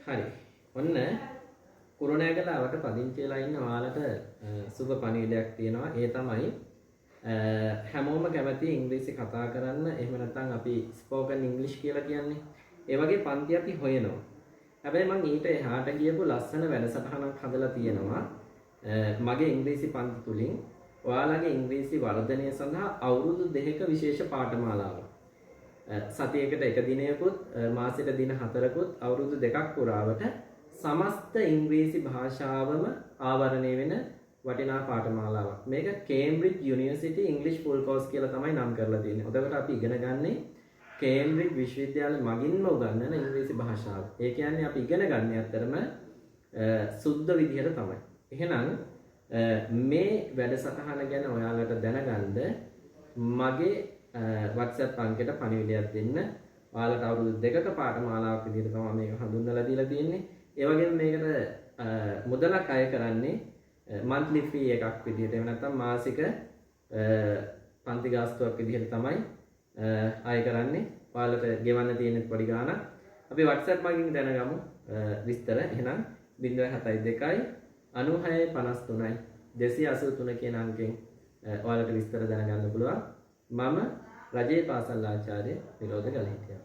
හරි. ඔන්න කුරුණෑගලවට පදිංචි වෙලා ඉන්න ඔයාලට සුබ පණිවිඩයක් තියෙනවා. ඒ තමයි හැමෝම කැමති ඉංග්‍රීසි කතා කරන්න. එහෙම නැත්නම් අපි ස්පෝකන් ඉංග්ලිෂ් කියලා කියන්නේ. ඒ වගේ පන්ති අපි හොයනවා. හැබැයි මම ඊට එහාට ගියපු ලස්සන වැඩසටහනක් හදලා තියෙනවා. මගේ ඉංග්‍රීසි පන්ති තුලින් ඔයාලගේ ඉංග්‍රීසි වර්ධනය සඳහා අවුරුදු 2ක විශේෂ පාඨමාලාවක්. සතියකට එක දිනයකුත් මාසෙට දින 4කුත් අවුරුදු 2ක් පුරාවට සමස්ත ඉංග්‍රීසි භාෂාවම ආවරණය වෙන වටිනා පාඨමාලාවක්. මේක කේම්බ්‍රිජ් යුනිවර්සිටි ඉංග්‍රීසි ෆුල් කෝස් කියලා තමයි නම් කරලා තියෙන්නේ. එතකොට අපි ඉගෙන ගන්නේ කේම්බ්‍රිජ් විශ්වවිද්‍යාලය මගින්ම උගන්වන ඉංග්‍රීසි භාෂාව. ඒ කියන්නේ අපි ඉගෙන ගන්න ඇත්තරම සුද්ධ විදිහට තමයි. එහෙනම් මේ වැඩසටහන ගැන ඔයාලට දැනගන්න මගේ WhatsApp අංකයට පණිවිඩයක් දෙන්න. ඔයාලට අවුරුදු 2ක පාඨමාලාවක් විදිහට තමයි මේක හඳුන්වලා දීලා තියෙන්නේ. ඒ වගේම මේකට මුදලක් අය කරන්නේ monthly fee එකක් විදිහට. එහෙම නැත්නම් මාසික පන්ති ගාස්තුවක් විදිහට තමයි අය කරන්නේ. ඔයාලට ගෙවන්න තියෙන පොඩි ගාණක්. අපි WhatsApp මගින් දැනගමු විස්තර. එහෙනම් 072 9653 283 කියන අංකෙන් ඔයාලට විස්තර දැනගන්න පුළුවන්. මම රජයේ පාසල් ආචාර්ය විනෝද ගලහිටියා.